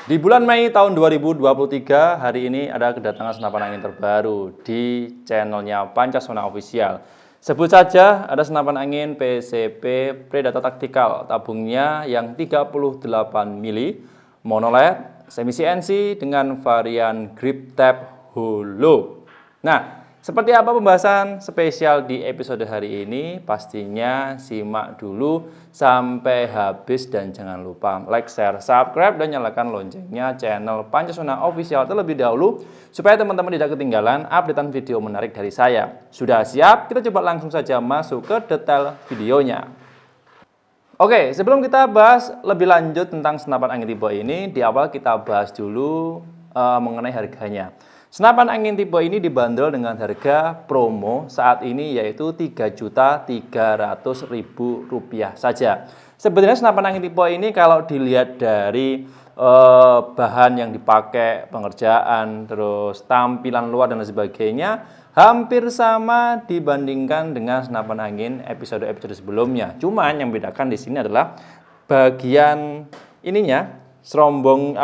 Di bulan Mei tahun 2023, hari ini ada kedatangan senapan angin terbaru di channelnya Pancasona Official. Sebut saja ada senapan angin PCP Predator Tactical, tabungnya yang 38 mili, monoled, semi CNC dengan varian grip tab holo. Nah, seperti apa pembahasan spesial di episode hari ini? Pastinya simak dulu sampai habis dan jangan lupa like, share, subscribe, dan nyalakan loncengnya channel Pancasona Official terlebih dahulu supaya teman-teman tidak ketinggalan updatean video menarik dari saya. Sudah siap? Kita coba langsung saja masuk ke detail videonya. Oke, sebelum kita bahas lebih lanjut tentang senapan angin tipe ini, di awal kita bahas dulu mengenai harganya. Senapan angin tipe ini dibanderol dengan harga promo saat ini yaitu Rp3.300.000 saja. Sebenarnya senapan angin tipe ini kalau dilihat dari bahan yang dipakai, pengerjaan, terus tampilan luar dan sebagainya, hampir sama dibandingkan dengan senapan angin episode-episode sebelumnya. Cuman yang membedakan di sini adalah bagian ininya, serombong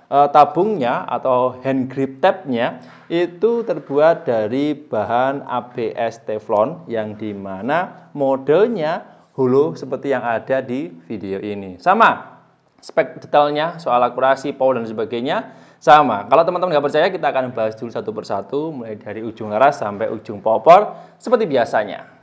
tabungnya atau hand grip tabnya itu terbuat dari bahan ABS Teflon yang dimana modelnya holo seperti yang ada di video ini. Sama spek detailnya, soal akurasi, power dan sebagainya sama. Kalau teman-teman nggak percaya, kita akan bahas dulu satu persatu mulai dari ujung laras sampai ujung popor seperti biasanya.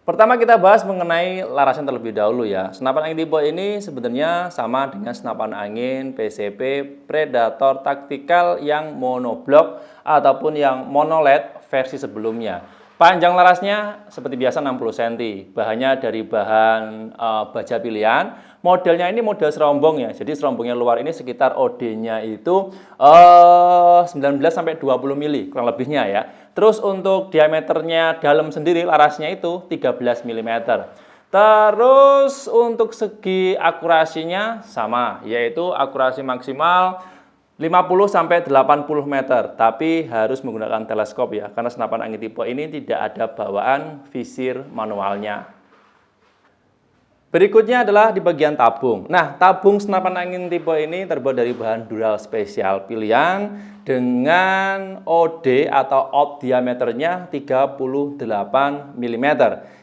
Pertama kita bahas mengenai larasnya terlebih dahulu ya. Senapan angin tipe ini sebenarnya sama dengan senapan angin PCP Predator Tactical yang monoblok ataupun yang monoled versi sebelumnya. Panjang larasnya seperti biasa 60 cm. Bahannya dari bahan baja pilihan. Modelnya ini model serombong ya. Jadi serombongnya luar ini sekitar OD-nya itu 19-20 mili kurang lebihnya ya. Terus untuk diameternya dalam sendiri larasnya itu 13 mm. Terus untuk segi akurasinya sama, yaitu akurasi maksimal 50-80 meter, tapi harus menggunakan teleskop ya, karena senapan angin tipe ini tidak ada bawaan visir manualnya. Berikutnya adalah di bagian tabung. Nah, tabung senapan angin tipe ini terbuat dari bahan dural spesial pilihan dengan OD atau out diameternya 38 mm.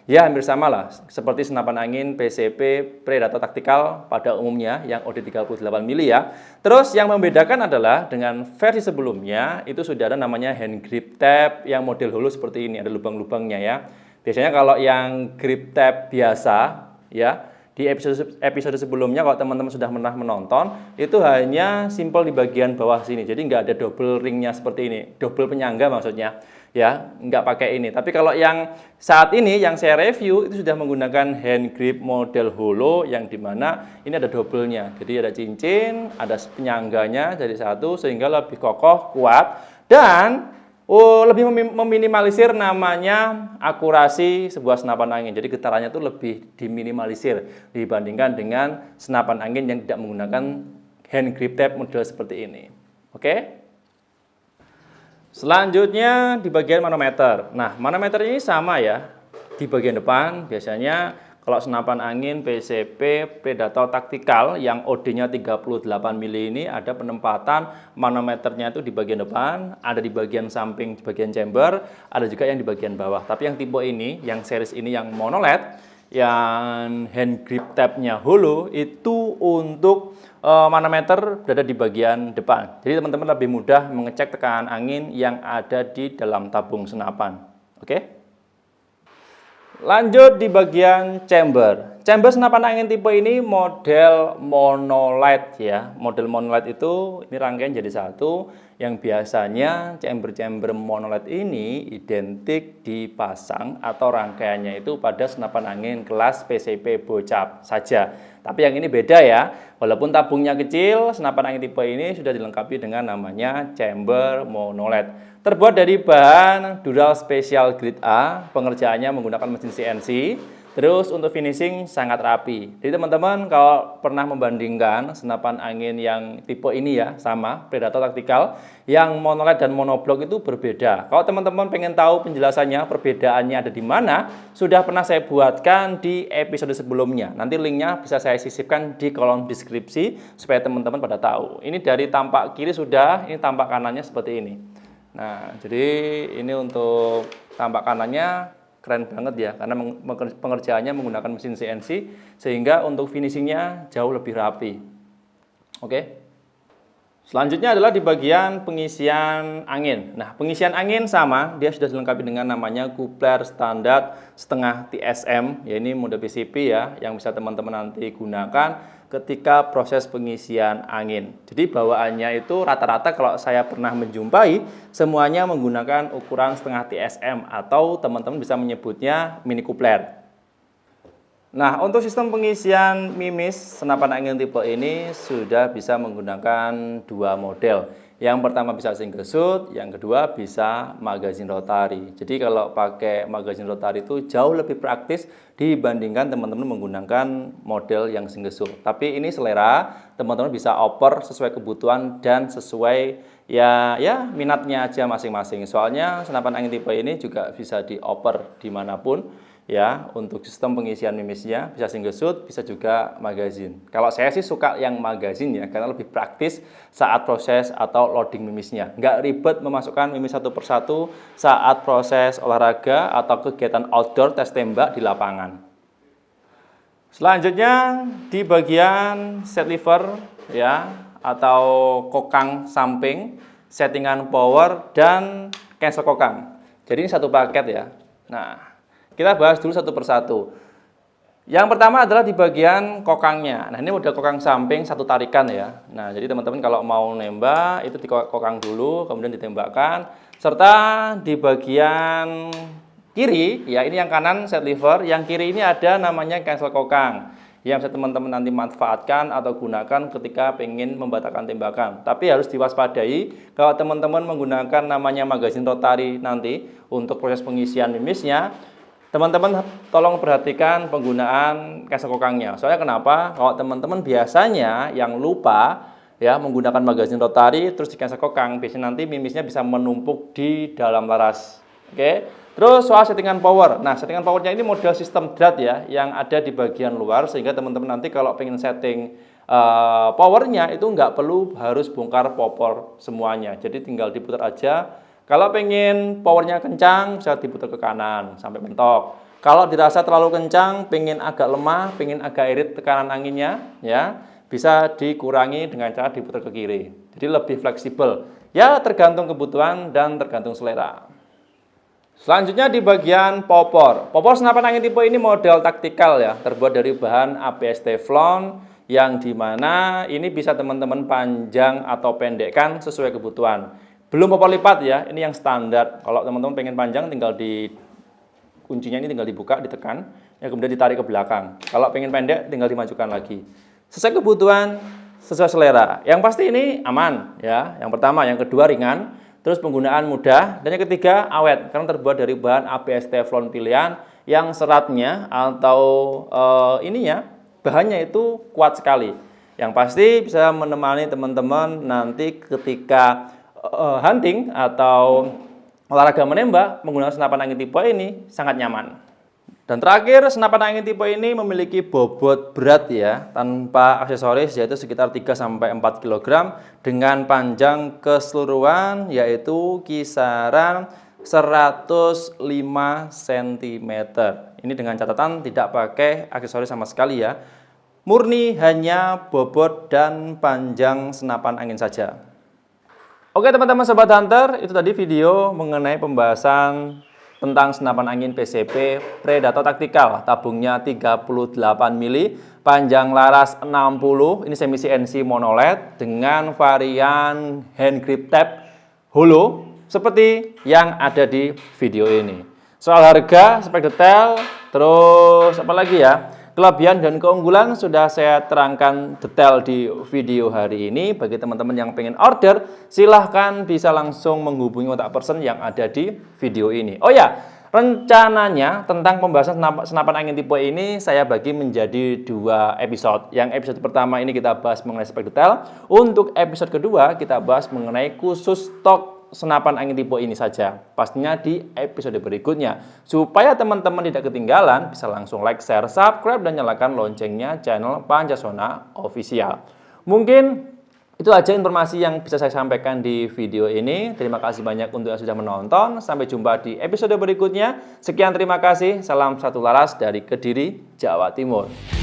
Ya, hampir sama lah seperti senapan angin PCP Predator Tactical pada umumnya yang OD 38 mm ya. Terus yang membedakan adalah dengan versi sebelumnya itu sudah ada namanya hand grip tab yang model holo seperti ini, ada lubang-lubangnya ya. Biasanya kalau yang grip tab biasa ya, di episode sebelumnya kalau teman-teman sudah pernah menonton itu hanya simpel di bagian bawah sini, jadi nggak ada double ringnya seperti ini, double penyangga maksudnya ya, nggak pakai ini. Tapi kalau yang saat ini yang saya review itu sudah menggunakan hand grip model holo yang dimana ini ada double-nya, jadi ada cincin, ada penyangganya jadi satu sehingga lebih kokoh, kuat, dan lebih meminimalisir namanya akurasi sebuah senapan angin. Jadi getarannya itu lebih diminimalisir dibandingkan dengan senapan angin yang tidak menggunakan hand grip tab model seperti ini. Oke? Selanjutnya di bagian manometer. Nah, manometer ini sama ya. Di bagian depan biasanya kalau senapan angin PCP Predator Tactical yang OD-nya 38 mili ini ada penempatan manometernya itu di bagian depan, ada di bagian samping, di bagian chamber, ada juga yang di bagian bawah. Tapi yang tipe ini, yang series ini yang monoled, yang hand grip tab-nya holo, itu untuk manometer berada di bagian depan. Jadi teman-teman lebih mudah mengecek tekanan angin yang ada di dalam tabung senapan. Oke? Lanjut di bagian chamber. Chamber senapan angin tipe ini model monoled ya. Model monoled itu ini rangkaian jadi satu, yang biasanya chamber-chamber monoled ini identik dipasang atau rangkaiannya itu pada senapan angin kelas PCP bocap saja. Tapi yang ini beda ya. Walaupun tabungnya kecil, senapan angin tipe ini sudah dilengkapi dengan namanya chamber monoled. Terbuat dari bahan dural spesial grade A, pengerjaannya menggunakan mesin CNC. Terus untuk finishing sangat rapi. Jadi teman-teman kalau pernah membandingkan senapan angin yang tipe ini ya, sama Predator Tactical, yang monoled dan monoblok itu berbeda. Kalau teman-teman pengen tahu penjelasannya, perbedaannya ada di mana, sudah pernah saya buatkan di episode sebelumnya. Nanti linknya bisa saya sisipkan di kolom deskripsi supaya teman-teman pada tahu. Ini dari tampak kiri sudah, ini tampak kanannya seperti ini. Nah, jadi ini untuk tampak kanannya keren banget ya, karena pengerjaannya menggunakan mesin CNC sehingga untuk finishingnya jauh lebih rapi. Oke. Selanjutnya adalah di bagian pengisian angin. Nah, pengisian angin sama, dia sudah dilengkapi dengan namanya coupler standar setengah TSM, ya ini mode PCP ya, yang bisa teman-teman nanti gunakan ketika proses pengisian angin. Jadi bawaannya itu rata-rata kalau saya pernah menjumpai, semuanya menggunakan ukuran setengah TSM atau teman-teman bisa menyebutnya mini coupler. Nah, untuk sistem pengisian mimis senapan angin tipe ini sudah bisa menggunakan dua model. Yang pertama bisa single shoot, yang kedua bisa magazine rotary. Jadi kalau pakai magazine rotary itu jauh lebih praktis dibandingkan teman-teman menggunakan model yang single shoot. Tapi ini selera, teman-teman bisa oper sesuai kebutuhan dan sesuai ya minatnya aja masing-masing. Soalnya senapan angin tipe ini juga bisa dioper dimanapun. Ya, untuk sistem pengisian mimisnya bisa single shoot, bisa juga magazine. Kalau saya sih suka yang magazine ya, karena lebih praktis saat proses atau loading mimisnya. Nggak ribet memasukkan mimis satu persatu saat proses olahraga atau kegiatan outdoor tes tembak di lapangan. Selanjutnya di bagian set lever ya, atau kokang samping, settingan power dan cancel kokang. Jadi ini satu paket ya. Nah, kita bahas dulu satu persatu. Yang pertama adalah di bagian kokangnya. Nah, ini model kokang samping satu tarikan ya. Nah, jadi teman-teman kalau mau nembak itu dikokang dulu, kemudian ditembakkan. Serta di bagian kiri, ya ini yang kanan set lever, yang kiri ini ada namanya cancel kokang. Yang bisa teman-teman nanti manfaatkan atau gunakan ketika pengen membatalkan tembakan. Tapi harus diwaspadai kalau teman-teman menggunakan namanya magazine rotary nanti untuk proses pengisian mimisnya. Teman-teman tolong perhatikan penggunaan cancel kokangnya. Soalnya kenapa? Kalau teman-teman biasanya yang lupa ya menggunakan magazine rotary terus di cancel kokang, biasanya nanti mimisnya bisa menumpuk di dalam laras. Oke. Terus soal settingan power. Nah, settingan powernya ini model sistem drat ya yang ada di bagian luar sehingga teman-teman nanti kalau pengen setting powernya itu nggak perlu harus bongkar popor semuanya. Jadi tinggal diputar aja. Kalau pengen powernya kencang, bisa diputar ke kanan sampai mentok. Kalau dirasa terlalu kencang, pengen agak lemah, pengen agak irit tekanan anginnya, ya bisa dikurangi dengan cara diputar ke kiri. Jadi lebih fleksibel. Ya tergantung kebutuhan dan tergantung selera. Selanjutnya di bagian popor. Popor senapan angin tipe ini model taktikal ya, terbuat dari bahan ABS Teflon yang dimana ini bisa teman-teman panjang atau pendekkan sesuai kebutuhan. Belum popor lipat ya, ini yang standar. Kalau teman-teman pengen panjang tinggal di kuncinya ini tinggal dibuka, ditekan, ya kemudian ditarik ke belakang. Kalau pengen pendek tinggal dimajukan lagi. Sesuai kebutuhan, sesuai selera. Yang pasti ini aman ya. Yang pertama, yang kedua ringan, terus penggunaan mudah, dan yang ketiga awet karena terbuat dari bahan ABS Teflon pilihan yang seratnya atau bahannya itu kuat sekali. Yang pasti bisa menemani teman-teman nanti ketika hunting atau olahraga menembak menggunakan senapan angin tipe ini sangat nyaman. Dan terakhir, senapan angin tipe ini memiliki bobot berat ya tanpa aksesoris yaitu sekitar 3-4 kg dengan panjang keseluruhan yaitu kisaran 105 cm. Ini dengan catatan tidak pakai aksesoris sama sekali ya. Murni hanya bobot dan panjang senapan angin saja. Oke teman-teman Sobat Hunter, itu tadi video mengenai pembahasan tentang senapan angin PCP Predator Tactical. Tabungnya 38 mili, panjang laras 60, ini semi CNC monoled dengan varian hand grip tab holo seperti yang ada di video ini. Soal harga, spek detail, terus apa lagi ya? Kelebihan dan keunggulan sudah saya terangkan detail di video hari ini. Bagi teman-teman yang pengen order, silahkan bisa langsung menghubungi kontak person yang ada di video ini. Oh ya, Rencananya tentang pembahasan senapan angin tipe ini saya bagi menjadi 2 episode. Yang episode pertama ini kita bahas mengenai spek detail. Untuk episode kedua kita bahas mengenai khusus stok senapan angin tipe ini saja. Pastinya di episode berikutnya. Supaya teman-teman tidak ketinggalan, bisa langsung like, share, subscribe, dan nyalakan loncengnya channel Pancasona Official. Mungkin itu aja informasi yang bisa saya sampaikan di video ini. Terima kasih banyak untuk yang sudah menonton. Sampai jumpa di episode berikutnya. Sekian, terima kasih. Salam satu laras dari Kediri, Jawa Timur.